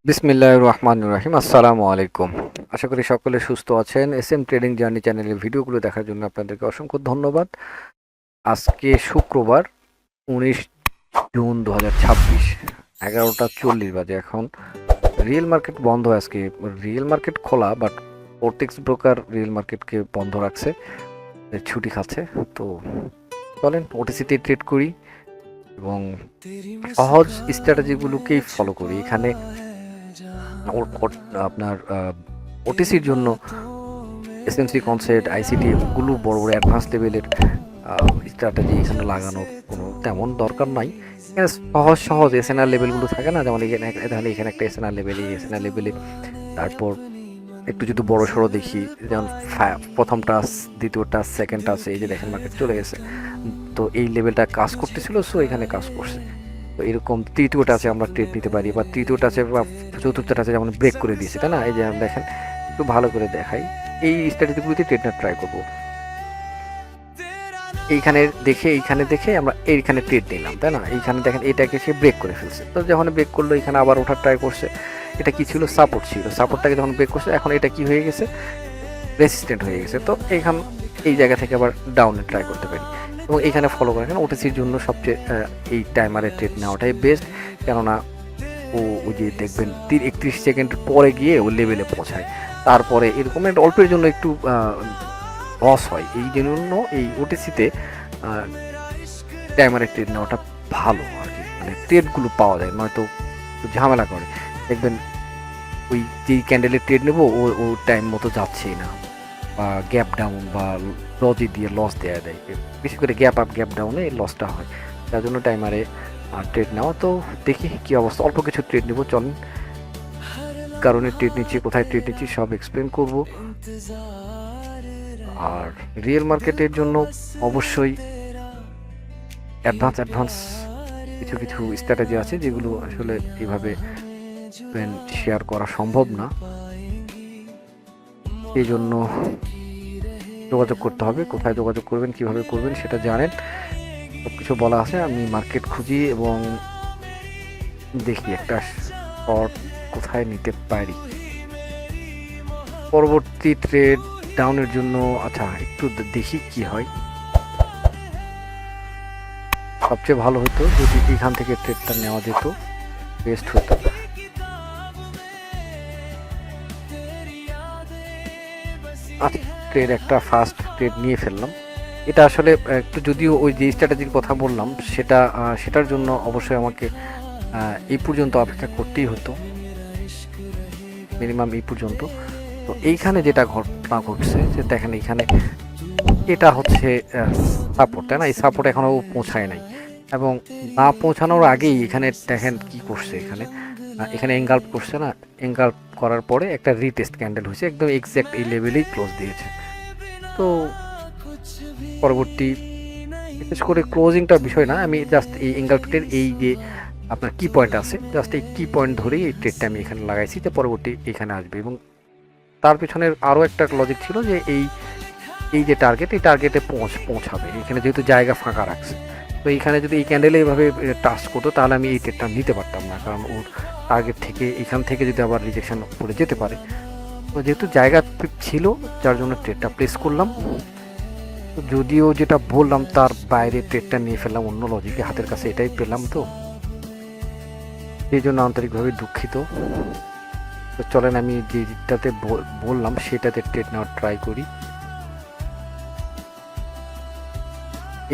বিসমিল্লাহির রহমানির রহিম। আসসালামু আলাইকুম। আশা করি সকলে সুস্থ আছেন। এসএম ট্রেডিং জার্নি চ্যানেলের ভিডিওগুলো দেখার জন্য আপনাদেরকে অসংখ্য ধন্যবাদ। আজকে শুক্রবার 19 জুন 2026 11টা 40 বাজে। এখন রিয়েল মার্কেট বন্ধ। আজকে রিয়েল মার্কেট খোলা, বাট ফোরটেক্স ব্রোকার রিয়েল মার্কেটকে বন্ধ রাখছে, ছুটি খাচ্ছে। তো চলেন ওটিসিতে ট্রেড করি এবং সহজ স্ট্র্যাটেজিগুলোকেই ফলো করি। এখানে আপনার ওটিসির জন্য এসএমসি কনসেপ্ট, আইসিটি গুলো বড় বড় অ্যাডভান্স লেভেলের স্ট্র্যাটেজি এখানে লাগানোর কোনো তেমন দরকার নাই। এখানে সহজ সহজ এসএনআর লেভেলগুলো থাকে না, যেমন এখানে একটা এসএনআর লেভেল, এই এসএনআর লেভেলে তারপর একটু যদি বড় সড়ো দেখি, যেমন প্রথম টাচ, দ্বিতীয় টাচ, সেকেন্ড টাচ, এই যে দেখেন মার্কেট চলে গেছে। তো এই লেভেলটা কাজ করতেছিল, সো এখানে কাজ করছে। তো এরকম তৃতীয় টাচে আমরা ট্রেড নিতে পারি, বা তৃতীয় টাচে বা চতুর্থ টাচে যেমন ব্রেক করে দিয়েছি, তাই না? এই যে দেখেন, একটু ভালো করে দেখাই, এই স্ট্র্যাটেজিগুলোতে ট্রেড নেওয়ার ট্রাই করবো। এইখানে দেখে আমরা এইখানে ট্রেড নিলাম, তাই না? এইখানে দেখেন এটাকে সে ব্রেক করে ফেলছে। তো যখন ব্রেক করলো, এখানে আবার ওঠার ট্রাই করছে। এটা কি ছিল? সাপোর্ট ছিল। সাপোর্টটাকে যখন ব্রেক করছে, এখন এটা কি হয়ে গেছে? রেসিস্ট্যান্ট হয়ে গেছে। তো এই জায়গা থেকে আবার ডাউনে ট্রাই করতে পারি এবং এখানে ফলো করে। এখানে ওটিসির জন্য সবচেয়ে এই টাইমারের ট্রেড নেওয়াটাই বেস্ট, কেননা ওই যে দেখবেন 31 সেকেন্ড পরে গিয়ে ও লেভেলে পৌঁছায়। তারপরে এরকম একটা অল্পের জন্য একটু লস হয়। এই জন্য এই ওটিসিতে টাইমারের ট্রেড নেওয়াটা ভালো আর কি, মানে ট্রেডগুলো পাওয়া যায়, নয়তো ঝামেলা করে। দেখবেন ওই যেই ক্যান্ডেলের ট্রেড নেবো ও টাইম মতো যাচ্ছেই না, বা গ্যাপ ডাউন বা লজি দিয়ে লস দেওয়া দেয়। বিশেষ করে গ্যাপ আপ গ্যাপ ডাউনে এই লসটা হয়। তার জন্য টাইমারে ট্রেড নেওয়া। তো দেখি কি অবস্থা। অল্প কিছু ট্রেড নেবো, চলেন। কারণে ট্রেড নিচ্ছি, কোথায় ট্রেড নিচ্ছি সব এক্সপ্লেন করব। আর রিয়েল মার্কেটের জন্য অবশ্যই অ্যাডভান্স কিছু কিছু স্ট্র্যাটেজি আছে, যেগুলো আসলে এভাবে শেয়ার করা সম্ভব না। এই জন্য যোগাযোগ করতে হবে। কোথায় যোগাযোগ করবেন, কিভাবে করবেন সেটা জানেন, সব কিছু বলা আছে। আমি মার্কেট খুঁজি এবং দেখি একটা শর্ট কোথায় নিতে পারি পরবর্তী ট্রেড ডাউনের জন্য। আচ্ছা, একটু দেখি কি হয়। সবচেয়ে ভালো হতো যদি এখান থেকে ট্রেডটা নেওয়া যেত, বেস্ট হতো। আচ্ছা, ট্রেড একটা ফার্স্ট ট্রেড নিয়ে ফেললাম। এটা আসলে একটু, যদিও ওই যে স্ট্র্যাটেজির কথা বললাম সেটার জন্য অবশ্যই আমাকে এই পর্যন্ত অপেক্ষা করতেই হতো, মিনিমাম এই পর্যন্ত। তো এইখানে যেটা ঘটনা ঘটছে, যে দেখেন এখানে এটা হচ্ছে সাপোর্ট, তাই না? এই সাপোর্ট এখনও পৌঁছায় নাই, এবং না পৌঁছানোর আগেই এখানে দেখেন কি করছে। এখানে এঙ্গাল্প করছে না? এঙ্গাল্প করার পরে একটা রিটেস্ট ক্যান্ডেল হয়েছে, একদম এক্স্যাক্ট এই লেভেলেই ক্লোজ দিয়েছে। তো পরবর্তী, বিশেষ করে ক্লোজিংটার বিষয় না, আমি জাস্ট এই এঙ্গাল্পের এই যে আপনার কি পয়েন্ট আছে, জাস্ট এই কি পয়েন্ট ধরেই এই ট্রেডটা আমি এখানে লাগাইছি, যে পরবর্তী এখানে আসবে। এবং তার পিছনের আরও একটা লজিক ছিল যে এই যে টার্গেট, এই টার্গেটে পৌঁছাবে। এখানে যেহেতু জায়গা ফাঁকা রাখছে, তো এইখানে যদি এই ক্যান্ডেলে এইভাবে টাচ করতো, তাহলে আমি এই ট্রেডটা নিতে পারতাম না, কারণ ওর টার্গেট থেকে এখান থেকে যদি আবার রিজেকশন করে যেতে পারে। তো যেহেতু জায়গা ছিল, যার জন্য ট্রেডটা প্লেস করলাম। যদিও যেটা বললাম তার বাইরে ট্রেডটা নিয়ে ফেললাম, অন্য লজিকে হাতের কাছে এটাই পেলাম। তো এই জন্য আন্তরিকভাবে দুঃখিত। তো চলেন আমি যেটাতে বললাম সেটাতে ট্রেড নেওয়ার ট্রাই করি।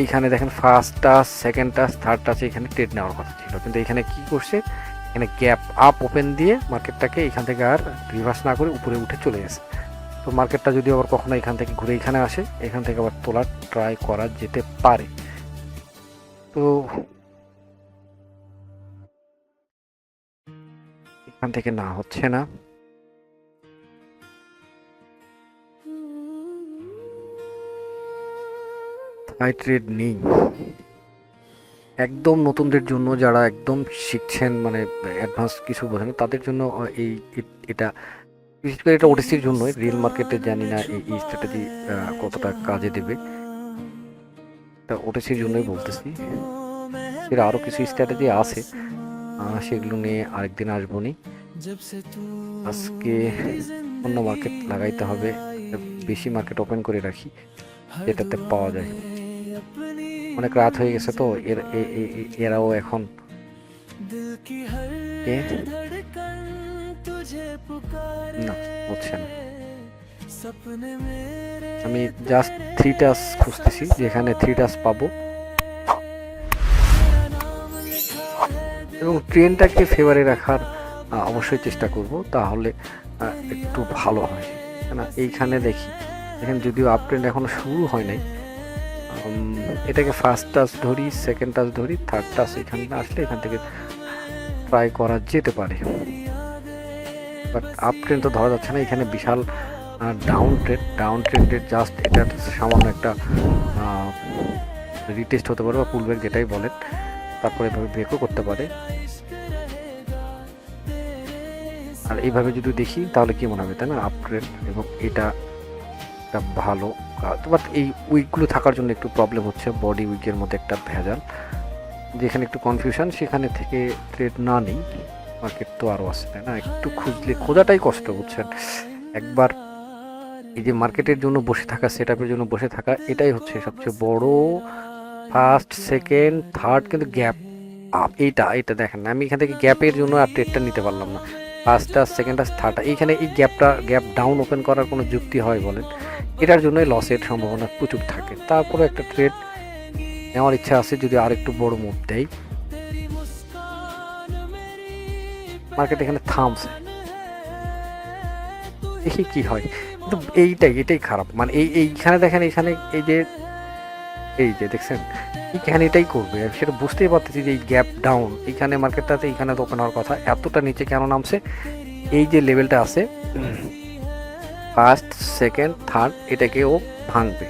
এইখানে দেখেন first touch, second touch, third টাচে এখানে ট্রেড নেওয়ার কথা ছিল, কিন্তু এখানে কি করছে? এখানে গ্যাপ আপ ওপেন দিয়ে মার্কেটটাকে এখান থেকে আর রিভার্স না করে উপরে উঠে চলে গেছে। তো মার্কেটটা যদি আবার কখনো এখান থেকে ঘুরে এখানে আসে, এখান থেকে আবার তোলার ট্রাই করা যেতে পারে। তো এখান থেকে না হচ্ছে না। হাই ট্রেড নেই একদম নতুনদের জন্য, যারা একদম শিখছেন, মানে অ্যাডভান্স কিছু বোঝেন, তাদের জন্য এই এটা বিশেষ করে এটা ওটিসির জন্য। রিয়েল মার্কেটে জানি না এই স্ট্র্যাটেজি কতটা কাজে দেবে, এটা ওটিসির জন্যই বলতেছি। এর আরও কিছু স্ট্র্যাটেজি আছে, সেগুলো নিয়ে আরেকদিন আসবো নি। আজকে অন্য মার্কেট লাগাইতে হবে, বেশি মার্কেট ওপেন করে রাখি যেটাতে পাওয়া যায়। অনেক রাত হয়ে গেছে তো এরাও এখন না হচ্ছে না। আমি জাস্ট 3 টাচ খুঁজতেছি, যেখানে 3 টাচ পাবো এবং ট্রেনটাকে ফেভারে রাখার অবশ্যই চেষ্টা করব, তাহলে একটু ভালো হয় না। এইখানে দেখি, এখানে যদিও আপ ট্রেন্ড এখনো শুরু হয় নাই, এটাকে ফার্স্ট টাচ ধরি, সেকেন্ড টাচ ধরি, থার্ড টাচ এখানে আসলে এখান থেকে ট্রাই করা যেতে পারে, বাট আপ ট্রেন্ড তো ধরা যাচ্ছে না। এখানে বিশাল ডাউন ট্রেন্ডের জাস্ট এটা সামান্য একটা রিটেস্ট হতে পারে বা পুল ব্যাক যেটাই বলেন, তারপরে এভাবে ব্রেকও করতে পারে। আর এইভাবে যদি দেখি তাহলে কি মনে হবে, তাই না? আপ ট্রেন্ড এবং এটা ভালো, বাট এই উইকগুলো থাকার জন্য একটু প্রবলেম হচ্ছে, বডি উইকের মধ্যে একটা ভেজাল, যেখানে একটু কনফিউশন, সেখানে থেকে ট্রেড না নেই। মার্কেট তো আরও আছে, তাই না? একটু খোঁজাটাই কষ্ট, বুঝছেন? একবার এই যে মার্কেটের জন্য বসে থাকা, সেট আপের জন্য বসে থাকা, এটাই হচ্ছে সবচেয়ে বড়। ফার্স্ট সেকেন্ড থার্ড কিন্তু গ্যাপ আপ, এইটা দেখেন না, আমি এখান থেকে গ্যাপের জন্য আর ট্রেডটা নিতে পারলাম না। ফার্স্টটা, সেকেন্ডটা, থার্ডটা, এইখানে এই গ্যাপ ডাউন ওপেন করার কোনো যুক্তি হয় বলেন? এটার জন্যই লসের সম্ভাবনা প্রচুর থাকে। তারপরে একটা ট্রেড নেওয়ার ইচ্ছা আছে, যদি আর একটু বড় মুভ দেয়। মার্কেট এখানে থামছে, দেখি কি হয়। কিন্তু এটাই খারাপ, মানে এইখানে দেখেন, এইখানে এই যে দেখছেন, এইখানে এটাই করবে, সেটা বুঝতেই পারতেছি যে এই গ্যাপ ডাউন, এইখানে মার্কেটটাতে এইখানে তো ওপেন হওয়ার কথা, এতটা নিচে কেন নামছে? এই যে লেভেলটা আছে ফার্স্ট সেকেন্ড থার্ড, এটাকে ও ভাঙবে।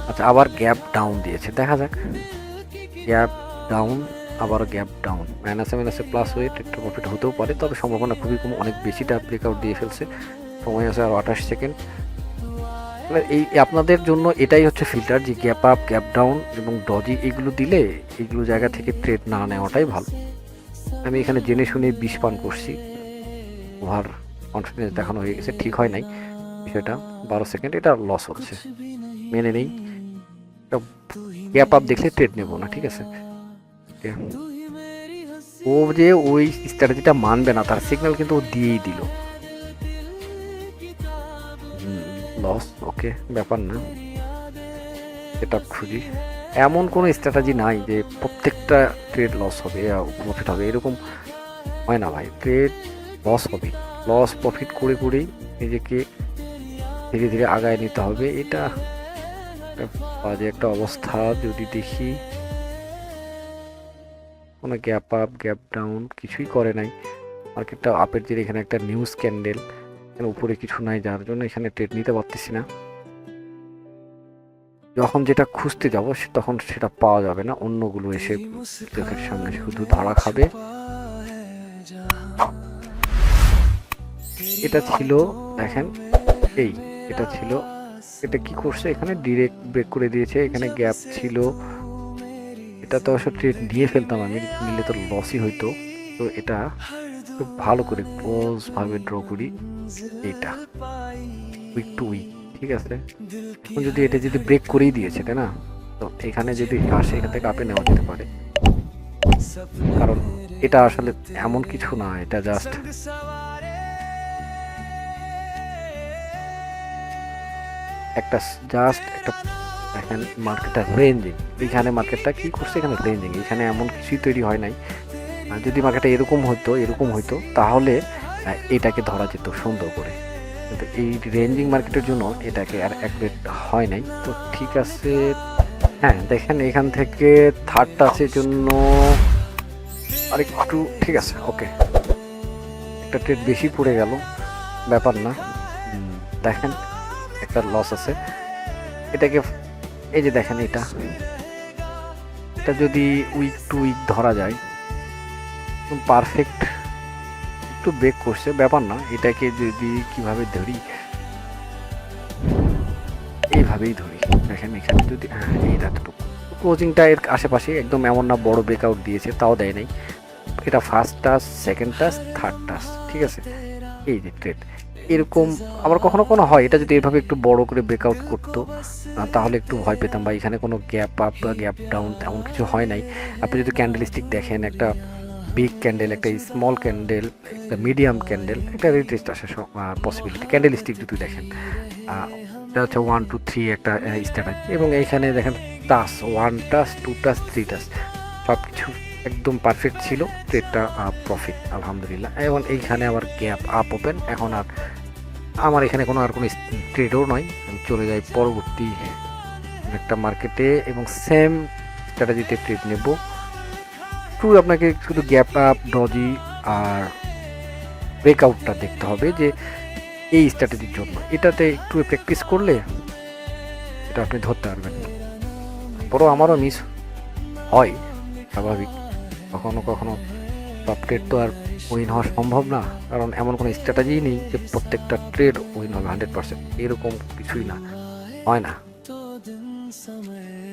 আচ্ছা, আবার গ্যাপ ডাউন দিয়েছে, দেখা যাক। গ্যাপ ডাউন, আবার গ্যাপ ডাউন, মাইনাসে প্লাস হয়ে একটু প্রফিট হতেও পারে, তবে সম্ভাবনা খুবই কম, অনেক বেশিটা ব্রেকআউট দিয়ে ফেলছে। সময় আছে আর 28 সেকেন্ড। এই আপনাদের জন্য এটাই হচ্ছে ফিল্টার, যে গ্যাপ আপ, গ্যাপ ডাউন এবং ডজি এগুলো দিলে এইগুলো জায়গা থেকে ট্রেড না নেওয়াটাই ভালো। আমি এখানে জেনে শুনে 20 পান করছি, ওভার কনফিডেন্স দেখানো হয়ে গেছে, ঠিক হয় নাই বিষয়টা। 12 সেকেন্ড, এটা লস হচ্ছে, মেনে নেই। গ্যাপ আপ দেখলে ট্রেড নেব না, ঠিক আছে? ও যে ওই স্ট্র্যাটেজিটা মানবে না, তার সিগন্যাল কিন্তু ও দিয়েই দিল। লস, ওকে, ব্যাপার না। এটা খুঁজি, এমন কোনো স্ট্র্যাটেজি নাই যে প্রত্যেকটা ট্রেড লস হবে প্রফিট হবে, এরকম হয় না ভাই। ট্রেড লস হবে, লস প্রফিট করে করেই নিজেকে ধীরে ধীরে আগায় নিতে হবে। এটা বাজে একটা অবস্থা। যদি দেখি কোনো গ্যাপ আপ, গ্যাপ ডাউন কিছুই করে নাই, মার্কেটটা আপের যে এখানে একটা নিউজ ক্যান্ডেল, এখানে উপরে কিছু নাই, যার জন্য এখানে ট্রেড নিতে পারতেছি না। যখন যেটা খুঁজতে যাব তখন সেটা পাওয়া যাবে না, অন্যগুলো এসে চোখের সামনে শুধু ধরা খাবে। এটা ছিল, দেখেন, এটা ছিল, এটা কি করছে, এখানে ডিরেক্ট ব্রেক করে দিয়েছে, এখানে গ্যাপ ছিল, এটা তো আসলে ট্রেড নিয়ে ফেলতাম আমি, নিলে তো লসই হইতো। তো এটা খুব ভালো করে ক্লোজ ভাবে ড্র করি, এইটা উইক টু উইক, ঠিক আছে? এখন যদি এটা যদি ব্রেক করেই দিয়েছে, তাই না, তো এখানে যদি আসে, এখান থেকে আপে নেওয়া যেতে পারে, কারণ এটা আসলে এমন কিছু না, এটা জাস্ট একটা দেখেন মার্কেটটা রেঞ্জিং, এইখানে মার্কেটটা কি করছে, এখানে রেঞ্জিং, এখানে এমন কিছুই তৈরি হয় নাই। যদি মার্কেটটা এরকম হইতো তাহলে এটাকে ধরা যেত সুন্দর করে, কিন্তু এই রেঞ্জিং মার্কেটের জন্য এটাকে আর অ্যাকুরেট হয় নাই। তো ঠিক আছে, হ্যাঁ দেখেন এখান থেকে থার্ড টাচের জন্য আরেকটু, ঠিক আছে, ওকে, একটা ট্রেড বেশি পড়ে গেল, ব্যাপার না। দেখেন একটা লস আছে, এটাকে এই যে দেখেন, এটা যদি উইক টু উইক ধরা যায়, পারফেক্ট, একটু ব্রেক করছে, ব্যাপার না। এটাকে যদি কিভাবে ধরি, এইভাবেই ধরি, দেখেন এখানে যদি এই এতটুকু ক্লোজিংটা এর আশেপাশে, একদম এমন না বড় ব্রেকআউট দিয়েছে, তাও দেয় নাই, এটা first touch, second touch, third touch, ঠিক আছে? এই যে ট্রেড এরকম। আবার কখনো কখনো হয় এটা যদি এভাবে একটু বড় করে ব্রেকআউট করতো তাহলে একটু ভয় পেতাম, বা এখানে কোনো গ্যাপ আপ বা গ্যাপ ডাউন তেমন কিছু হয় নাই। আপনি যদি ক্যান্ডেল স্টিক দেখেন, একটা বিগ ক্যান্ডেল, একটা স্মল ক্যান্ডেল, একটা মিডিয়াম ক্যান্ডেল, একটা রিটেস্ট আসার পসিবিলিটি ক্যান্ডেল স্টিক যদি দেখেন, এটা হচ্ছে 1 2 3 একটা স্ট্র্যাটেজি। এবং এইখানে দেখেন টাচ, 1 টাচ, 2 টাচ, 3 টাচ, সব কিছু একদম পারফেক্ট ছিল। ট্রেডটা প্রফিট আলহামদুলিল্লাহ। এবং এইখানে আবার গ্যাপ আপ ওপেন। এখন আর আমার এখানে কোনো ট্রেডও নয়, আমি চলে যাই পরবর্তী একটা মার্কেটে এবং সেম স্ট্র্যাটেজিতে ট্রেড নেব। একটু আপনাকে শুধু গ্যাপ আপ, ডজি আর ব্রেকআউটটা দেখতে হবে যে এই স্ট্র্যাটেজির জন্য। এটাতে একটু প্র্যাকটিস করলে এটা আপনি ধরতে পারবেন। বড় আমারও মিস হয়, স্বাভাবিক। কখনো কখনো সব ট্রেড তো আর উইন হওয়া সম্ভব না, কারণ এমন কোনো স্ট্র্যাটেজিই নেই যে প্রত্যেকটা ট্রেড উইন হবে 100%, এরকম কিছুই না, হয় না।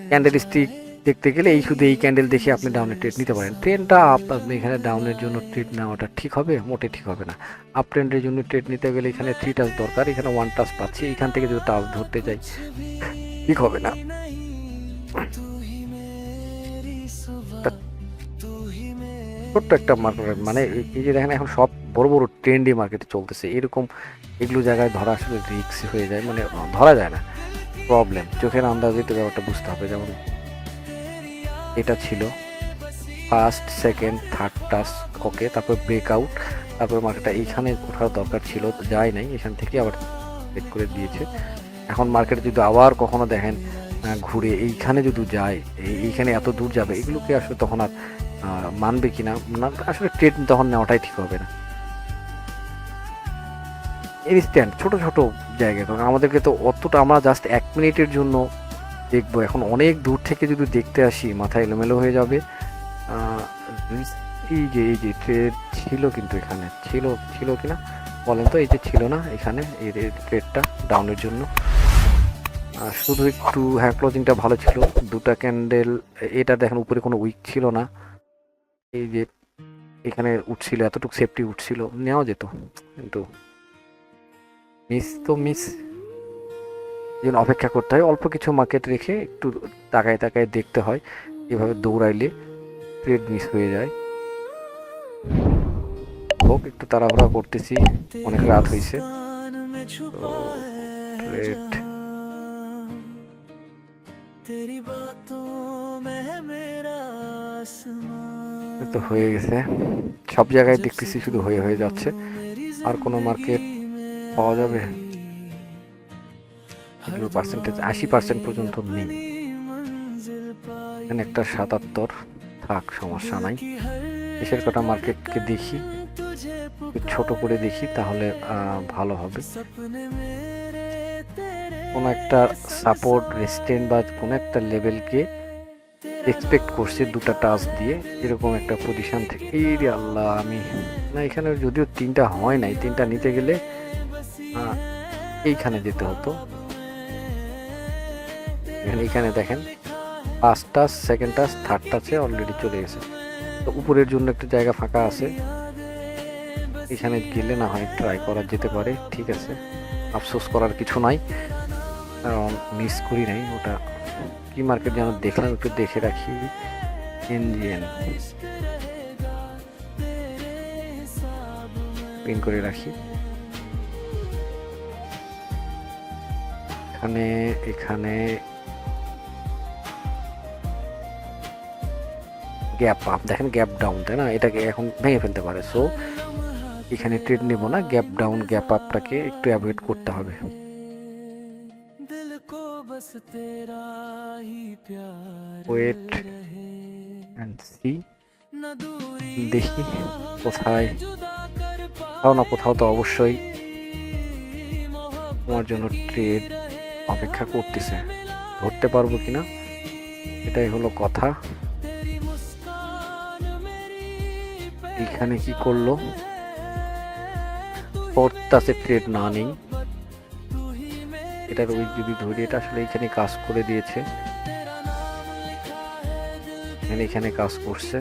ক্যান্ডেল স্টিক দেখতে গেলে এই শুধু এই ক্যান্ডেল দেখে আপনি ডাউনের ট্রেড নিতে পারেন। ট্রেনটা আপ, আপনি এখানে ডাউনের জন্য ট্রেড নেওয়াটা ঠিক হবে? মোটে ঠিক হবে না। আপ ট্রেন্ডের জন্য ট্রেড নিতে গেলে এখানে 3 টাচ দরকার, এখানে 1 টাচ পাচ্ছি, এখান থেকে যদি টাচ ধরতে যাই ঠিক হবে না। ছোট্ট একটা মার্কেট, মানে এই যে দেখেন এখন সব বড় বড় ট্রেন্ডি মার্কেটে চলতেছে, এরকম এগুলো জায়গায় ধরা আসলে রিস্ক হয়ে যায়, মানে ধরা যায় না, প্রবলেম। চোখের আন্দাজে তো ব্যাপারটা বুঝতে হবে। যেমন এটা ছিল ফার্স্ট, সেকেন্ড, থার্ড টাচ, ওকে, তারপর ব্রেকআউট, তারপর মার্কেটটা এইখানে ওঠার দরকার ছিল, যায় নাই, এখান থেকে আবার ব্রেক করে দিয়েছে। এখন মার্কেটে যদি আবার কখনো দেখেন ঘুরে এইখানে যদি যায়, এইখানে এত দূর যাবে, এগুলোকে আসলে তখন আর মানবে কিনা না, আসলে ট্রেড তখন নেওয়াটাই ঠিক হবে না। ইনস্ট্যান্ট ছোট ছোট জায়গায়, কারণ আমাদেরকে তো অতটা, আমরা জাস্ট 1 মিনিটের জন্য দেখবো, এখন অনেক দূর থেকে যদি দেখতে আসি মাথা এলোমেলো হয়ে যাবে। এই যে ট্রেড ছিল, কিন্তু এখানে ছিল কিনা বলেন তো? এই যে ছিল না এখানে, এই ট্রেডটা ডাউনের জন্য শুধু একটু, হ্যাঁ ক্লোজিংটা ভালো ছিল, দুটা ক্যান্ডেল। এটা দেখেন উপরে কোনো উইক ছিল না, এই যে এখানে উঠছিল, এতটুকু সেফটি উঠছিল, নেওয়া যেত, কিন্তু মিস যেন অপেক্ষা করতে হয়, অল্প কিছু মার্কেট রেখে একটু তাকায় তাকায় দেখতে হয়। এভাবে দৌড়াইলে ট্রেড মিস হয়ে যায়। হোক, একটু তাড়াহুড়া করতেছি, অনেক রাত হয়েছে, তো ট্রেড তো হয়ে গেছে। সব জায়গায় দেখতেছি শুধু হয়ে যাচ্ছে, আর কোনো মার্কেট পাওয়া যাবে? এগুলোর পার্সেন্টেজ 80% পর্যন্ত নেই, এখানে একটা 77, থাক, সমস্যা নাই। দেশের কটা মার্কেটকে দেখি, ছোট করে দেখি, তাহলে ভালো হবে। কোনো একটা সাপোর্ট, রেজিস্ট্যান্স বা কোনো একটা লেভেলকে এক্সপেক্ট করছে দুটা টাচ দিয়ে, এরকম একটা পজিশন থেকে। এই রে আল্লাহ, আমি না, এখানে যদিও 3টা হয় নাই, 3টা নিতে গেলে এইখানে যেতে হতো। এইখানে দেখেন first touch, second touch, third টাচে অলরেডি চলে গেছে, তো উপরের জন্য একটা জায়গা ফাঁকা আছে, এখানে গেলে না হয় ট্রাই করা যেতে পারে। ঠিক আছে, আফসোস করার কিছু নাই, কারণ মিস করি নাই। ওটা কি মার্কেট যেন দেখলাম, একটু দেখে রাখি। এনজিএন পিন করে রাখি, এখানে গ্যাপ আপ দেখেন, গ্যাপ ডাউন, তাই না? এটাকে এখন ভেঙে ফেলতে পারে, সো এখানে ট্রেড নেব না। গ্যাপ ডাউন, গ্যাপ আপটাকে একটু অ্যাভয়েড করতে হবে। ওয়েট অ্যান্ড সি, দেখি কোথায়, কোথাও না কোথাও তো অবশ্যই তোমার জন্য ট্রেড অপেক্ষা করতেছে, ধরতে পারবো কিনা এটাই হলো কথা। এখানে কি করলো? ফোর্থ ট্রেড না নেই, এটার উইক যদি ধরি, এটা আসলে এখানে কাজ করে দিয়েছে, এখানে কাজ করছে,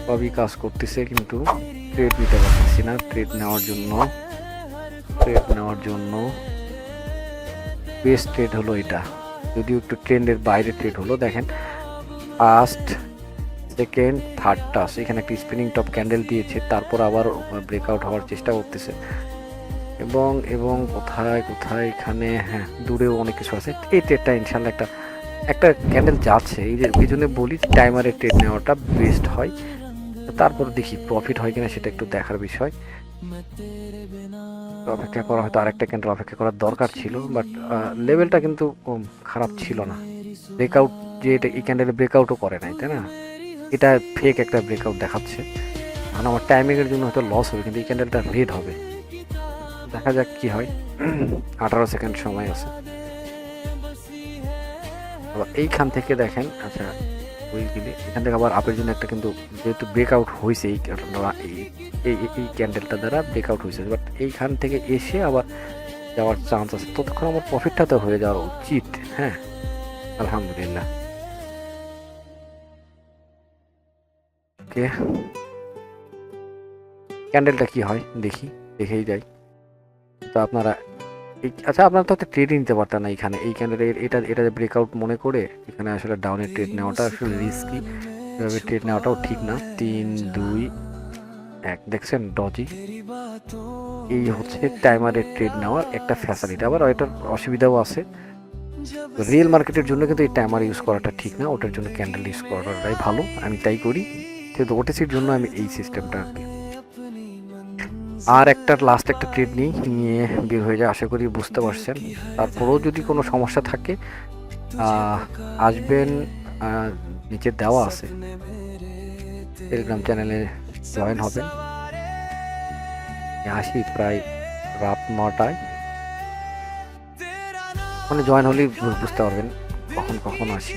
সবই কাজ করতেছে, কিন্তু ট্রেড নিতে পারতেছি না। ট্রেড নেওয়ার জন্য বেস্ট ট্রেড হলো এটা, যদিও একটু ট্রেন্ডের বাইরে ট্রেড হলো। দেখেন ফার্স্ট, সেকেন্ড, থার্ড টাচ, এখানে একটা স্পিনিং টপ ক্যান্ডেল দিয়েছে, তারপর আবার ব্রেকআউট হওয়ার চেষ্টা করতেছে। এবং এবং কোথায় কোথায় এখানে, হ্যাঁ দূরেও অনেক কিছু আছে। এই ট্রেডটা ইনশাল্লাহ একটা ক্যান্ডেল যাচ্ছে, এই জন্য বলি টাইমারে ট্রেড নেওয়াটা বেস্ট হয়। তারপর দেখি প্রফিট হয় কিনা, সেটা একটু দেখার বিষয়। অপেক্ষা করা, হয়তো আরেকটা ক্যান্ডেল অপেক্ষা করার দরকার ছিল, বাট লেভেলটা কিন্তু খারাপ ছিল না। ব্রেকআউট যে এটা, এই ক্যান্ডেলে ব্রেকআউটও করে নাই, তাই না? এটা ফেক একটা ব্রেকআউট দেখাচ্ছে, মানে আমার টাইমিংয়ের জন্য হয়তো লস হবে, কিন্তু এই ক্যান্ডেলটা রেড হবে। দেখা যাক কি হয়। 18 সেকেন্ড সময় আছে। আবার এইখান থেকে দেখেন, আচ্ছা ওইগুলি এখান থেকে আবার আপের জন্য একটা, কিন্তু যেহেতু ব্রেকআউট হয়েছে এই ক্যান্ডেলটা দ্বারা ব্রেকআউট হয়েছে, বাট এইখান থেকে এসে আবার যাওয়ার চান্স আছে। ততক্ষণ আমার প্রফিটটা তো হয়ে যাওয়া উচিত। হ্যাঁ, আলহামদুলিল্লাহ। ওকে, ক্যান্ডেলটা কি হয় দেখেই যাই। তো আপনারা আচ্ছা, আপনারা তো ট্রেডই নিতে পারতেন না এখানে, এই ক্যান্ডেলের এটা ব্রেকআউট মনে করে এখানে আসলে ডাউনের ট্রেড নেওয়াটা আসলে রিস্কি। এভাবে ট্রেড নেওয়াটাও ঠিক না। 3, 2, 1 দেখছেন ডজি। এই হচ্ছে টাইমারের ট্রেড নেওয়ার একটা ফ্যাসিলিটি। আবার এটার অসুবিধাও আছে। রিয়েল মার্কেটের জন্য কিন্তু এই টাইমার ইউজ করাটা ঠিক না, ওটার জন্য ক্যান্ডেল ইউজ করাটাই ভালো। আমি তাই করি, কিন্তু ওটিসির জন্য আমি এই সিস্টেমটা আর কি। আর লাস্ট একটা ট্রেড নিয়ে বের হয়ে যায়, আশা করি বুঝতে পারছেন। তারপরেও যদি কোনো সমস্যা থাকে আসবেন, নিচে দেওয়া আছে, টেলিগ্রাম চ্যানেলে জয়েন হবেন। আসি প্রায় রাত 9টায়, মানে জয়েন হলেই বুঝতে পারবেন কখন আসি।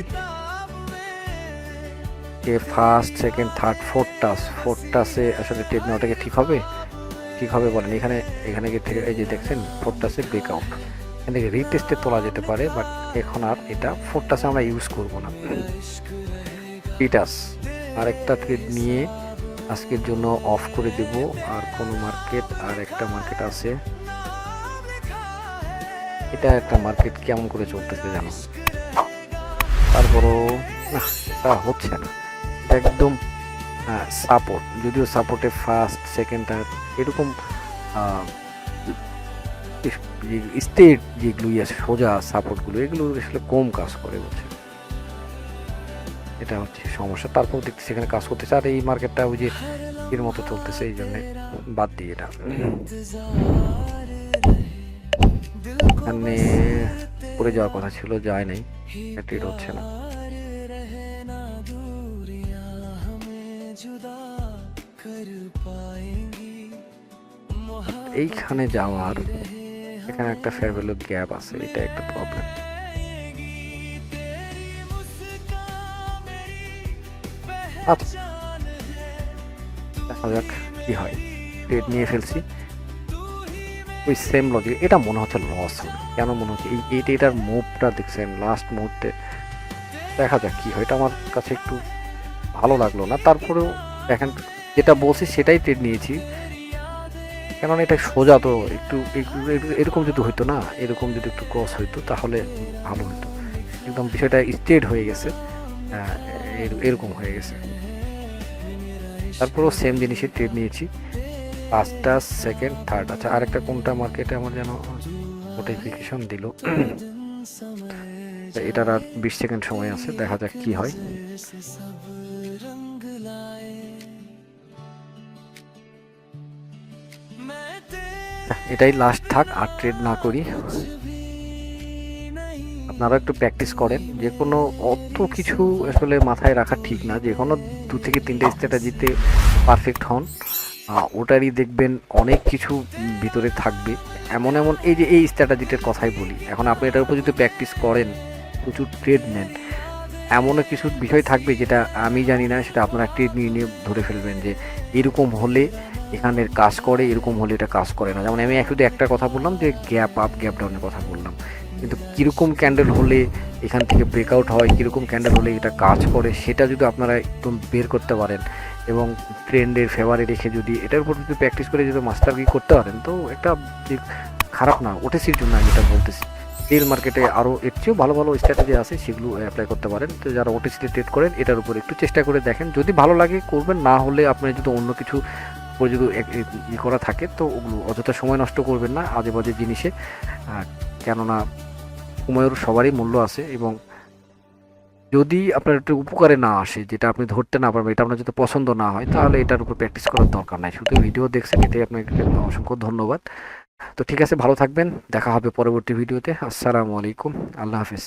ফার্স্ট, সেকেন্ড, থার্ড, ফোর্থ টাসে আসলে ট্রেড নেওয়াটাকে ঠিক হবে বলেন। এখানে থেকে এই যে দেখছেন ফোর্থ টাসে ব্রেকআউট, এখান থেকে রিটেস্টে তোলা যেতে পারে, বাট এখন আর এটা ফোর্থ টাসে আমরা ইউজ করব না। আরেকটা ট্রেড নিয়ে আজকের জন্য অফ করে দেব। আর কোনো একটা মার্কেট আছে, এটা একটা মার্কেট কেমন করে চলতেছে জানো, তারপরও না তা হচ্ছে না, একদম সাপোর্ট। যদিও সাপোর্টে ফার্স্ট, সেকেন্ড, থার্ড এরকম স্টেট যেগুলো আছে সোজা সাপোর্টগুলো, এগুলো আসলে কম কাজ করে বলছে, এটা হচ্ছে সমস্যা। তারপর দেখতেছি এখানে কাজ করতেছে, আর এই মার্কেটটা ওই যে এর মতো চলতেছে, এই জন্য বাদ দিই এটা। এখানে পড়ে যাওয়ার কথা ছিল, যায় নাই, ট্রেড হচ্ছে না। এইখানে যাওয়ার, এখানে একটা ফেয়ার ভ্যালু গ্যাপ আছে, এটা একটা প্রবলেম। আচ্ছা দেখা যাক কি হয়। ট্রেড নিয়ে ফেলছি, ওই সেম লজিক। এটা মনে হচ্ছে লস হবে, কেন মনে হচ্ছে এটার মুভটা দেখছেন লাস্ট মুহূর্তে। দেখা যাক কি হয়, এটা আমার কাছে একটু ভালো লাগলো না। তারপরেও দেখেন যেটা বলছি সেটাই ট্রেড নিয়েছি, কেননা এটা সোজা তো একটু এরকম যদি হইতো না, এরকম যদি একটু ক্রস হইতো তাহলে ভালো হতো। একদম বিষয়টা স্ট্রেট হয়ে গেছে, এরকম হয়ে গেছে। তারপরেও সেম জিনিসের ট্রেড নিয়েছি, ফার্স্টটা, সেকেন্ড, থার্ড। আচ্ছা আরেকটা কোনটা মার্কেটে আমার যেন নোটিফিকেশন দিল, এটার আর 20 সেকেন্ড সময় আছে, দেখা যাক কি হয়। এটাই লাস্ট থাক, আর ট্রেড না করি। আপনারা একটু প্র্যাকটিস করেন, যে কোনো অত কিছু আসলে মাথায় রাখা ঠিক না। যে কোনো 2 থেকে 3টে স্ট্র্যাটেজিতে পারফেক্ট হন, ওটারই দেখবেন অনেক কিছু ভিতরে থাকবে। এমন এই স্ট্র্যাটেজিটার কথাই বলি, এখন আপনি এটার উপর যদি প্র্যাকটিস করেন, প্রচুর ট্রেড নেন, এমনও কিছু বিষয় থাকবে যেটা আমি জানি না, সেটা আপনারা ট্রেড নিয়ে ধরে ফেলবেন যে এরকম হলে এখানের কাজ করে, এরকম হলে এটা কাজ করে না। যেমন আমি শুধু একটা কথা বললাম যে গ্যাপ আপ গ্যাপ ডাউনের কথা বললাম, কিন্তু কীরকম ক্যান্ডেল হলে এখান থেকে ব্রেকআউট হয়, কীরকম ক্যান্ডেল হলে এটা কাজ করে, সেটা যদি আপনারা একদম বের করতে পারেন এবং ট্রেন্ডের ফেভারে রেখে যদি এটার উপর যদি প্র্যাকটিস করে যদি মাস্টারগি করতে পারেন, তো একটা খারাপ না। ওটিসির জন্য আমি এটা বলতেছি। রিয়েল মার্কেটে আরও এর চেয়েও ভালো ভালো স্ট্র্যাটেজি আছে, সেগুলো অ্যাপ্লাই করতে পারেন। তো যারা ওটিসিতে ট্রেড করেন এটার উপর একটু চেষ্টা করে দেখেন, যদি ভালো লাগে করবেন, না হলে আপনার যদি অন্য কিছু উপরে যদি ইয়ে করা থাকে তো ওগুলো অযথা সময় নষ্ট করবেন না আজে বাজে জিনিসে। কেননা সময়ের সবারই মূল্য আছে, এবং যদি আপনার একটু উপকারে না আসে, যেটা আপনি ধরতে না পারবেন, এটা আপনার যদি পছন্দ না হয়, তাহলে এটার উপর প্র্যাকটিস করার দরকার নাই। শুধু ভিডিও দেখছেন, এটাই আপনাকে অসংখ্য ধন্যবাদ। তো ঠিক আছে, ভালো থাকবেন, দেখা হবে পরবর্তী ভিডিওতে। আসসালামু আলাইকুম, আল্লাহ হাফিজ।